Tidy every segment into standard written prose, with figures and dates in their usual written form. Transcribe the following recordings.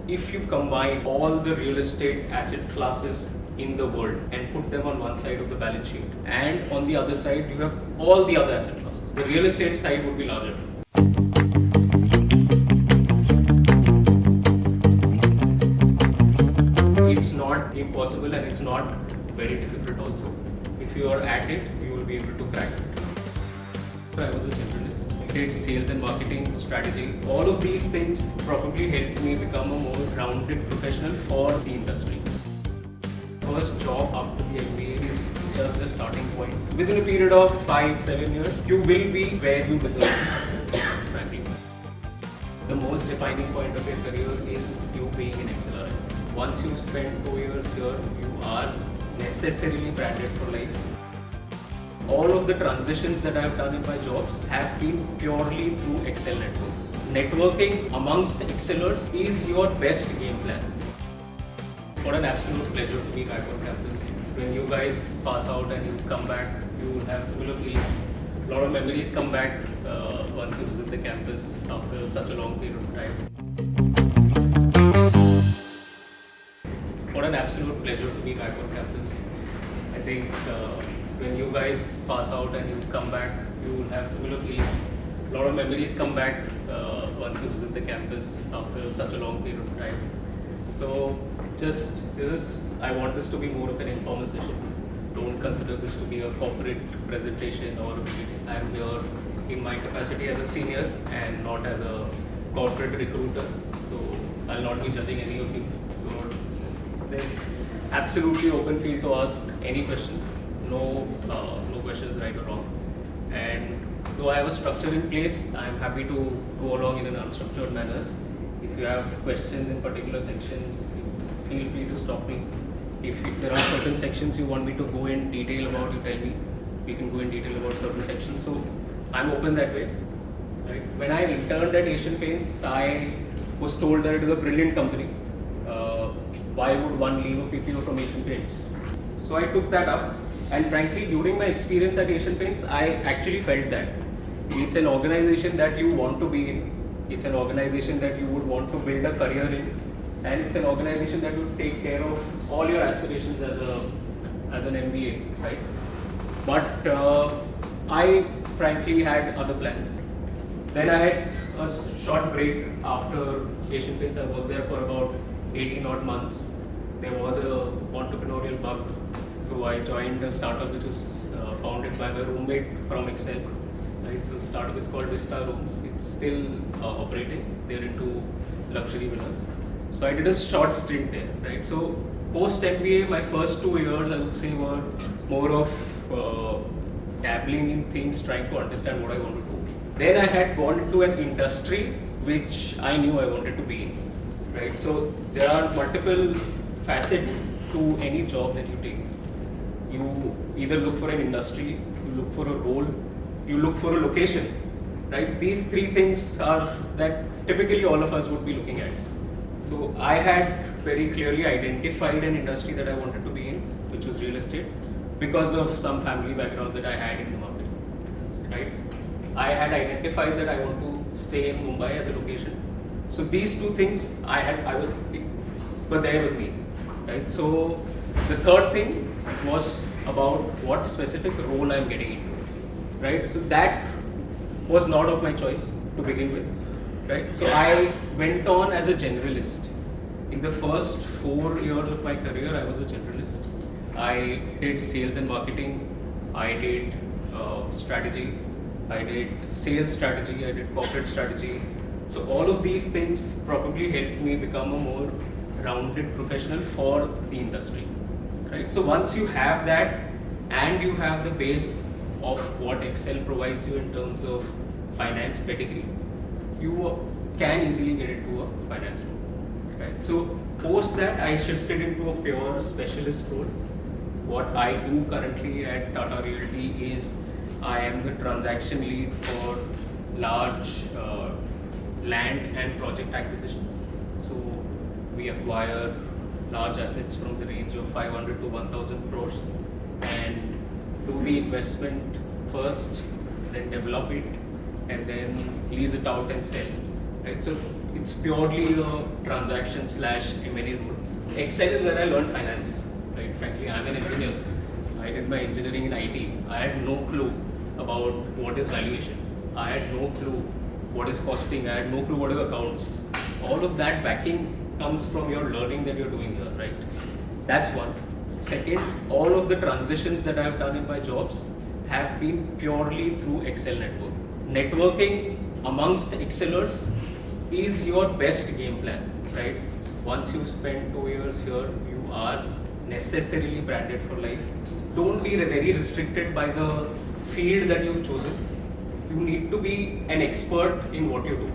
if you combine all the real estate asset classes in the world and put them on one side of the balance sheet, and on the other side you have all the other asset classes, the real estate side would be larger. It's not impossible and it's not very difficult also. If you are at it, you will be able to crack it. So I was a generalist. I did sales and marketing, strategy. All of these things probably helped me become a more rounded professional for the industry. First job after the MBA is just the starting point. Within a period of 5-7 years, you will be where you deserve, frankly. The most defining point of your career is you being in XLRI. Once you spend 2 years here, you are necessarily branded for life. All of the transitions that I have done in my jobs have been purely through Excel network. Networking amongst Excelers is your best game plan. What an absolute pleasure to be back on campus. When you guys pass out and you come back, you will have similar feelings. A lot of memories come back once you visit the campus after such a long period of time. What an absolute pleasure to be back on campus. I think when you guys pass out and you come back, you will have similar feelings. A lot of memories come back once you visit the campus after such a long period of time. So I want this to be more of an informal session. Don't consider this to be a corporate presentation or a meeting. I'm here in my capacity as a senior and not as a corporate recruiter. So I'll not be judging any of you. There's absolutely open field to ask any questions. No questions right or wrong. And though I have a structure in place, I'm happy to go along in an unstructured manner. If you have questions in particular sections, feel free to stop me. If there are certain sections you want me to go in detail about, you tell me. We can go in detail about certain sections. So I'm open that way. Right? When I interned at Asian Paints, I was told that it is a brilliant company. Why would one leave a PPO from Asian Paints? So I took that up, and frankly, during my experience at Asian Paints, I actually felt that it's an organization that you want to be in. It's an organization that you would want to build a career in, and it's an organization that would take care of all your aspirations as an MBA, right? But I frankly had other plans. Then I had a short break after Asian Paints. I worked there for about 18 odd months. There was a entrepreneurial bug, so I joined a startup which was founded by my roommate from Excel. Right, so the startup is called Vista Rooms. It's still operating. They're into luxury villas. So I did a short stint there. Right, so post MBA, my first 2 years I would say were more of dabbling in things, trying to understand what I want to do. Then I had gone into an industry which I knew I wanted to be in. Right, so there are multiple facets to any job that you take. You either look for an industry, you look for a role, you look for a location. Right, these three things are that typically all of us would be looking at. So I had very clearly identified an industry that I wanted to be in, which was real estate, because of some family background that I had in the market. Right, I had identified that I want to stay in Mumbai as a location. So these two things were there with me, right? So the third thing was about what specific role I'm getting into, right? So that was not of my choice to begin with, right? So I went on as a generalist. In the first 4 years of my career, I was a generalist. I did sales and marketing, I did strategy, I did sales strategy, I did corporate strategy. So all of these things probably helped me become a more rounded professional for the industry, right? So once you have that and you have the base of what Excel provides you in terms of finance pedigree, you can easily get into a finance role, right? So post that, I shifted into a pure specialist role. What I do currently at Tata Realty is I am the transaction lead for large land and project acquisitions. So we acquire large assets from the range of 500 to 1000 crores and do the investment first, then develop it, and then lease it out and sell. Right? So It's purely a transaction slash M&A role. Excel is where I learned finance. Right? Frankly, I'm an engineer. I did my engineering in IT. I had no clue about what is valuation. I had no clue what is costing. I had no clue what is accounts. All of that backing comes from your learning that you're doing here, right? That's one. Second, all of the transitions that I've done in my jobs have been purely through Excel network. Networking amongst Excelers is your best game plan, right? Once you spend 2 years here, you are necessarily branded for life. Don't be very restricted by the field that you've chosen. You need to be an expert in what you do,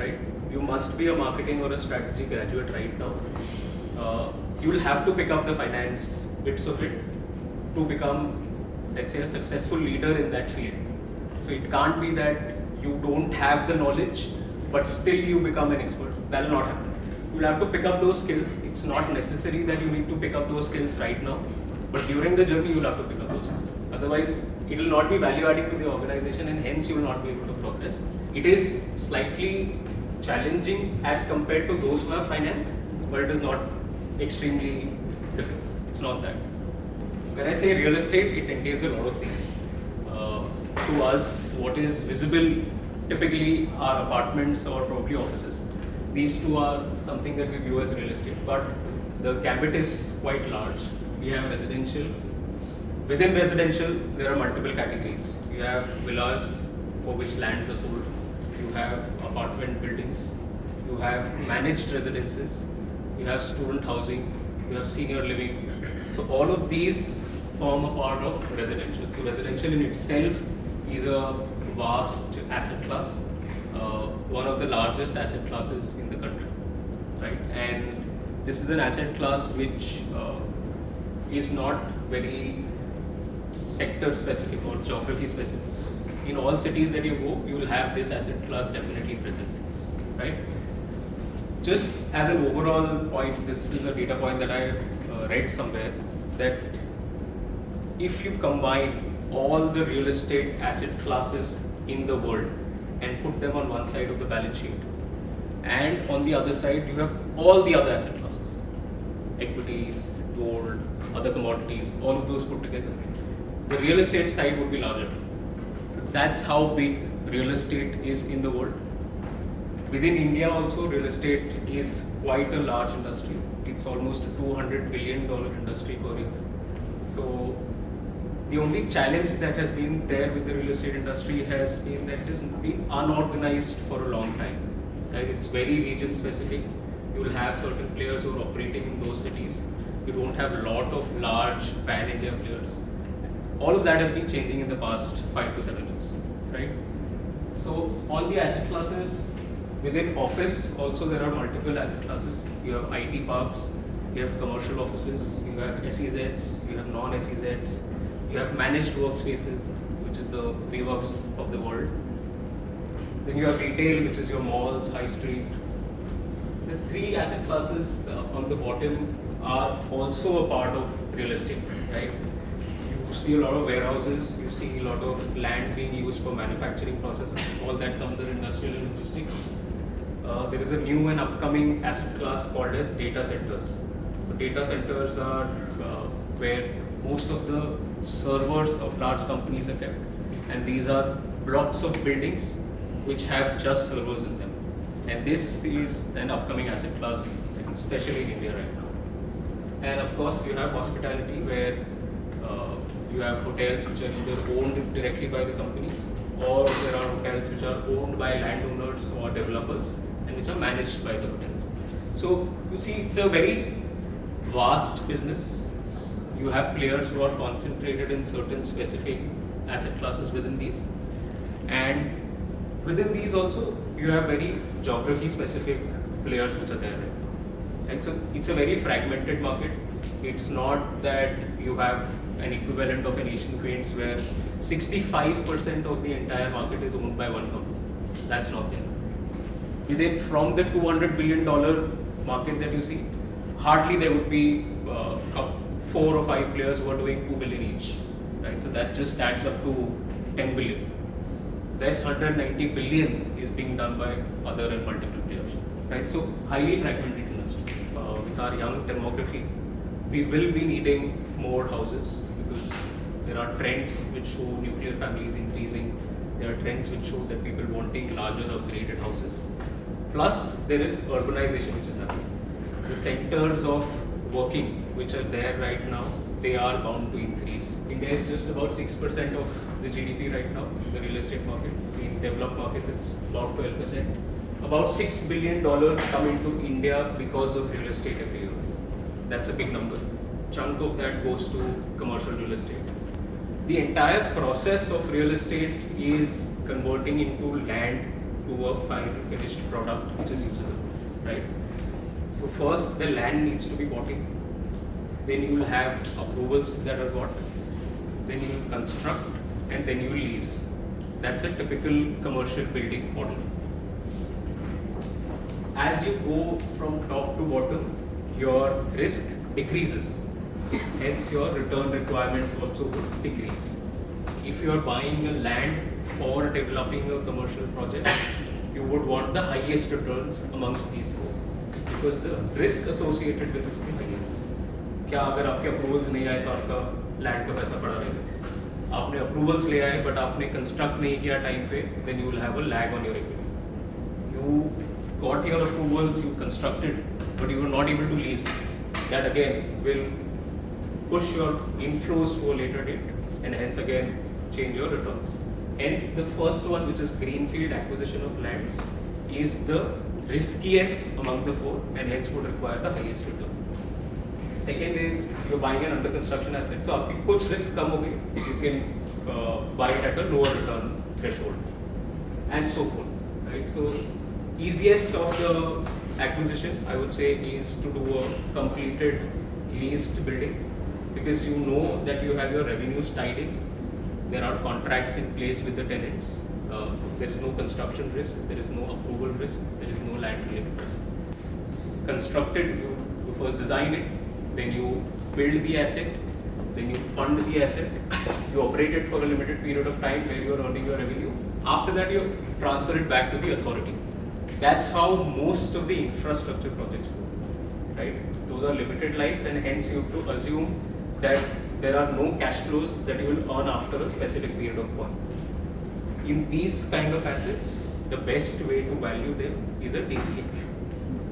right? You must be a marketing or a strategy graduate right now. You will have to pick up the finance bits of it to become, let's say, a successful leader in that field. So it can't be that you don't have the knowledge, but still you become an expert. That will not happen. You'll have to pick up those skills. It's not necessary that you need to pick up those skills right now, but during the journey you'll have to pick up those skills. Otherwise, it will not be value adding to the organization, and hence you will not be able to progress. It is slightly challenging as compared to those who have finance, but it is not extremely difficult. It's not that. When I say real estate, it entails a lot of things. To us, what is visible typically are apartments or probably offices. These two are something that we view as real estate, but the gambit is quite large. We have residential. Within residential, there are multiple categories. You have villas for which lands are sold. You have apartment buildings. You have managed residences. You have student housing. You have senior living. So all of these form a part of residential. So residential in itself is a vast asset class, one of the largest asset classes in the country, right? And this is an asset class which is not very sector specific or geography specific. In all cities that you go, you will have this asset class definitely present, right? Just as an overall point, this is a data point that I read somewhere, that if you combine all the real estate asset classes in the world and put them on one side of the balance sheet, and on the other side you have all the other asset classes, equities, gold, other commodities, all of those put together, the real estate side would be larger. So that's how big real estate is in the world. Within India also, real estate is quite a large industry. It's almost a $200 billion industry per year. So the only challenge that has been there with the real estate industry has been that it has been unorganized for a long time. Right? It's very region specific. You will have certain players who are operating in those cities. You don't have a lot of large pan-India players. All of that has been changing in the past 5 to 7 years. Right? So on the asset classes, within office also there are multiple asset classes. You have IT parks, you have commercial offices, you have SEZs, you have non-SEZs. You have managed workspaces, which is the WeWorks of the world. Then you have retail, which is your malls, high street. The three asset classes on the bottom are also a part of real estate, right? You see a lot of warehouses, you see a lot of land being used for manufacturing processes. All that comes in industrial and logistics. There is a new and upcoming asset class called as data centers. So data centers are where most of the servers of large companies are kept, and these are blocks of buildings which have just servers in them. And this is an upcoming asset class, especially in India right now. And of course, you have hospitality, where you have hotels which are either owned directly by the companies, or there are hotels which are owned by landowners or developers and which are managed by the hotels. So you see, it's a very vast business. You have players who are concentrated in certain specific asset classes within these, and within these also you have very geography specific players which are there. And so it's a very fragmented market. It's not that you have an equivalent of an Asian Paints where 65% of the entire market is owned by one company. That's not there. Within from the $200 billion market that you see, hardly there would be 4 or 5 players who are doing $2 billion each, right? So that just adds up to $10 billion. Rest 190 billion is being done by other and multiple players, right? So highly fragmented industry. With our young demography, we will be needing more houses because there are trends which show nuclear families increasing. There are trends which show that people wanting larger upgraded houses. Plus, there is urbanization which is happening. The centers of working which are there right now, they are bound to increase. India is just about 6% of the GDP right now in the real estate market. In developed markets, it's about 12%. About $6 billion come into India because of real estate every year. That's a big number. Chunk of that goes to commercial real estate. The entire process of real estate is converting into land to a final finished product which is usable, right? So first the land needs to be bought in, then you will have approvals that are got, then you will construct, and then you will lease. That's a typical commercial building model. As you go from top to bottom, your risk decreases. Hence your return requirements also would decrease. If you are buying a land for developing a commercial project, you would want the highest returns amongst these four because the risk associated with this is the highest. क्या अगर आपके approvals नहीं आए तो आपका land का पैसा पड़ा रहेगा. आपने अप्रूवल्स ले आए बट आपने कंस्ट्रक्ट नहीं किया टाइम पे, then you will have a lag on your equity. You got your approvals, you constructed, but you were not able to lease. That again will push your inflows to a later date and hence again change your returns. Hence the first one, which is greenfield acquisition of lands, is the riskiest among the four and hence would require the highest return. Second is you're buying an under construction asset, so आपकी कुछ risk कम होगी, you can buy it at a lower return threshold and so forth, right? So easiest of the acquisition I would say is to do a completed leased building because you know that you have your revenues tied in. There are contracts in place with the tenants. There is no construction risk, there is no approval risk, there is no land related risk. Constructed, you first design it, then you build the asset, then you fund the asset, you operate it for a limited period of time where you are earning your revenue. After that, you transfer it back to the authority. That's how most of the infrastructure projects go, right? Those are limited life and hence you have to assume that there are no cash flows that you will earn after a specific period of time. In these kind of assets, the best way to value them is a DCF,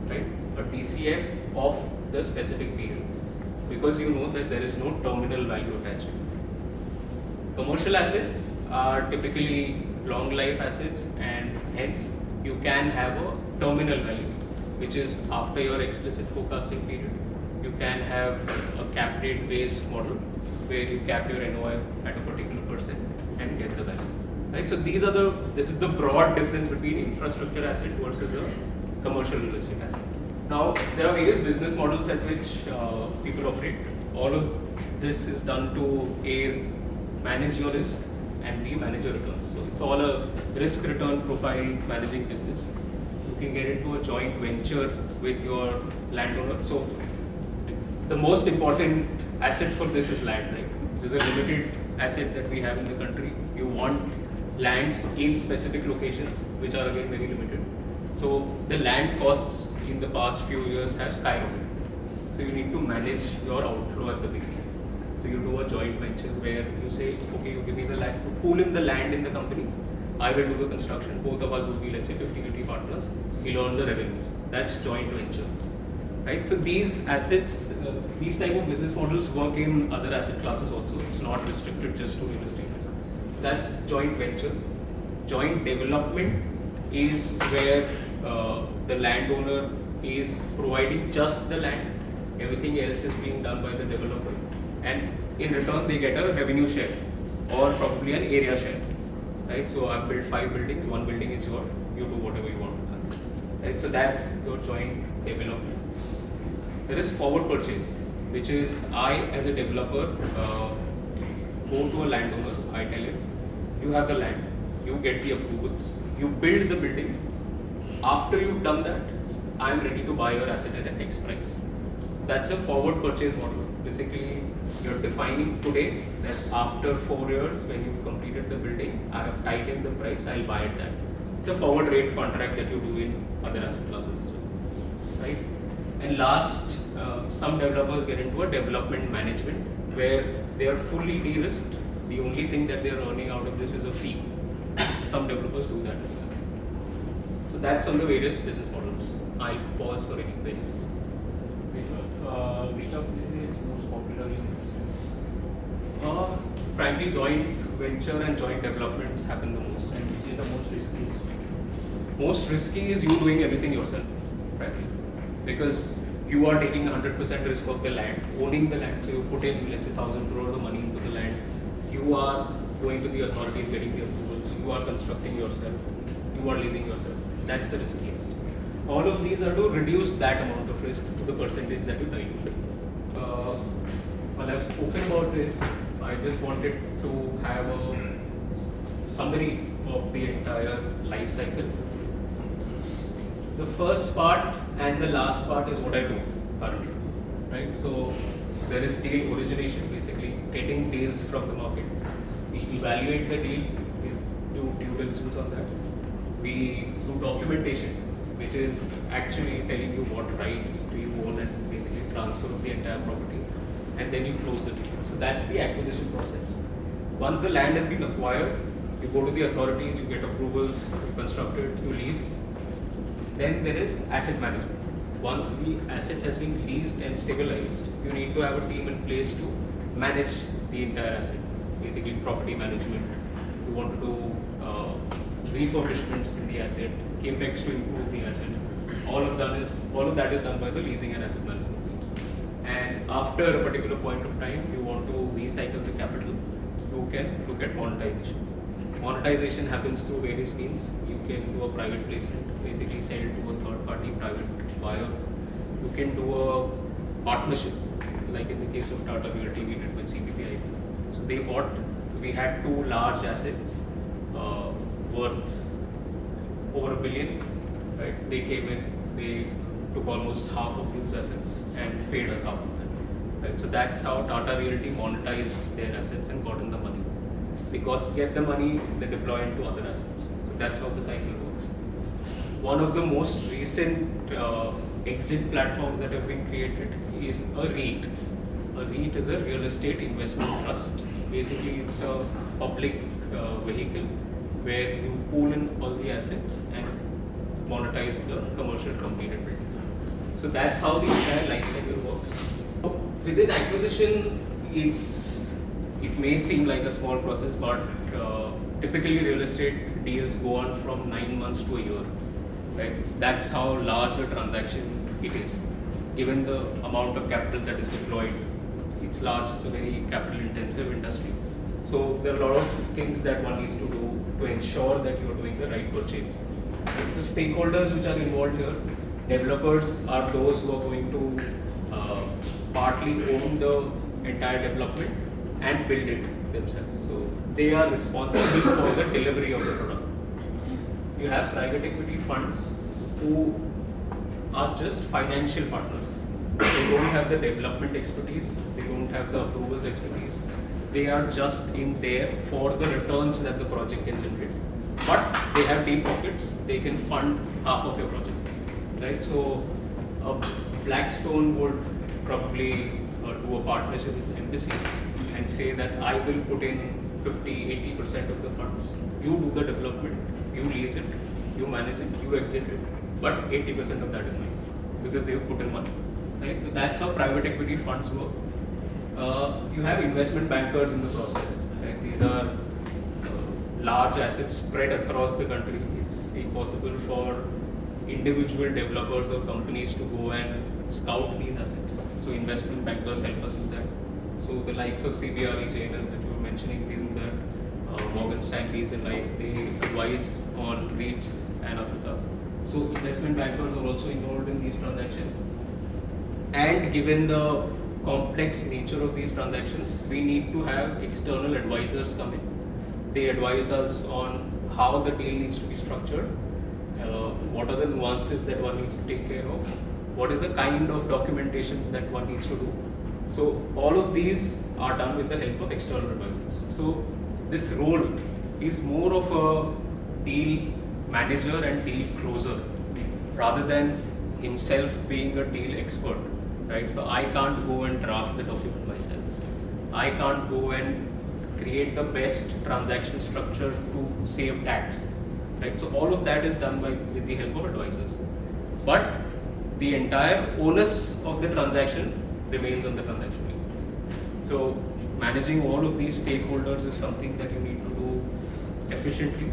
right? A DCF of the specific period because you know that there is no terminal value attached. Commercial assets are typically long life assets and hence you can have a terminal value which is after your explicit forecasting period. You can have a cap rate based model where you cap your NOI at a particular percent and get the value. Right? So this is the broad difference between infrastructure asset versus a commercial real estate asset. Now there are various business models at which people operate. All of this is done to manage your risk and B, manage your returns. So it's all a risk return profile managing business. You can get into a joint venture with your landowner. So the most important asset for this is land, right? Which is a limited asset that we have in the country. You want lands in specific locations, which are again very limited. So the land costs in the past few years have skyrocketed. So you need to manage your outflow at the beginning. So you do a joint venture where you say, okay, you give me the land, to pool in the land in the company, I will do the construction. Both of us would be, let's say, 50-50 partners. We'll earn the revenues. That's joint venture. Right? So these assets, these type of business models work in other asset classes also. It's not restricted just to real estate. That's joint venture. Joint development is where the landowner is providing just the land. Everything else is being done by the developer. And in return, they get a revenue share or probably an area share. Right? So I've built 5 buildings. 1 building is yours. You do whatever you want. Right? So that's your joint development. There is forward purchase, which is I as a developer go to a landowner, I tell him, you have the land, you get the approvals, you build the building. After you've done that, I am ready to buy your asset at an X price. That's a forward purchase model. Basically, you're defining today that after 4 years, when you've completed the building, I have tied in the price, I'll buy it that. It's a forward rate contract that you do in other asset classes as well, right? And last, some developers get into a development management where they are fully de-risked. The only thing that they are earning out of this is a fee. So some developers do that. So that's on the various business models. I'll pause for any queries. Which of these is most popular in investment? Frankly, joint venture and joint developments happen the most. And which is the most risky? Most risky is you doing everything yourself, frankly, because you are taking 100% risk of the land, owning the land. So you put in, let's say, 1,000 crores of money into the land. You are going to the authorities, getting the approvals. You are constructing yourself. You are leasing yourself. That's the riskiest. All of these are to reduce that amount of risk to the percentage that you dilute. While I've spoken about this, I just wanted to have a summary of the entire life cycle. The first part and the last part is what I do currently, right? So there is deal origination, basically getting deals from the market. We evaluate the deal, we do due diligence on that. We do documentation, which is actually telling you what rights do you own and basically transfer of the entire property, and then you close the deal. So that's the acquisition process. Once the land has been acquired, you go to the authorities, you get approvals, you construct it, you lease. Then there is asset management. Once the asset has been leased and stabilized, you need to have a team in place to manage the entire asset. Basically, property management. You want to do refurbishments in the asset, capex to improve the asset. All of that is done by the leasing and asset management team. And after a particular point of time, you want to recycle the capital, you can look at monetization. Monetization happens through various means. You can do a private placement, basically sell to a third party private buyer. You can do a partnership, like in the case of Tata Realty, we did with CPPI. So they bought, so we had two large assets worth over $1 billion, right? They came in, they took almost half of those assets and paid us half of them, right? So that's how Tata Realty monetized their assets and got in the money. They get the money, they deploy into other assets. So that's how the cycle works. One of the most recent exit platforms that have been created is a REIT. A REIT is a real estate investment trust. Basically, it's a public vehicle where you pool in all the assets and monetize the commercial completed buildings. So that's how the entire life cycle works. Within acquisition, it may seem like a small process, but typically real estate deals go on from 9 months to a year. Right? That's how large a transaction it is. Given the amount of capital that is deployed, it's large, it's a very capital intensive industry. So there are a lot of things that one needs to do to ensure that you are doing the right purchase. Okay, so stakeholders which are involved here, developers are those who are going to partly own the entire development and build it themselves. So they are responsible for the delivery of the product. You have private equity funds who are just financial partners. They don't have the development expertise, they don't have the approvals expertise. They are just in there for the returns that the project can generate. But they have deep pockets, they can fund half of your project. Right? So Blackstone would probably do a partnership with Embassy and say that I will put in 50-80% of the funds. You do the development, you lease it, you manage it, you exit it, but 80% of that is mine because they have put in money. Right? So that's how private equity funds work. You have investment bankers in the process. Right? These are large assets spread across the country. It's impossible for individual developers or companies to go and scout these assets. So investment bankers help us do that. So the likes of CBRE, JLL that you were mentioning, they do that. Morgan Stanley's and like they advise on REITs and other stuff. So investment bankers are also involved in these transactions. And given the complex nature of these transactions, we need to have external advisors come in. They advise us on how the deal needs to be structured, what are the nuances that one needs to take care of, what is the kind of documentation that one needs to do. So all of these are done with the help of external advisors. So this role is more of a deal manager and deal closer rather than himself being a deal expert, right? So I can't go and draft the document myself. I can't go and create the best transaction structure to save tax, right? So all of that is done with the help of advisors. But the entire onus of the transaction remains on the transaction team. So managing all of these stakeholders is something that you need to do efficiently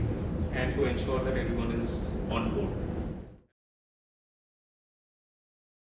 and to ensure that everyone is on board.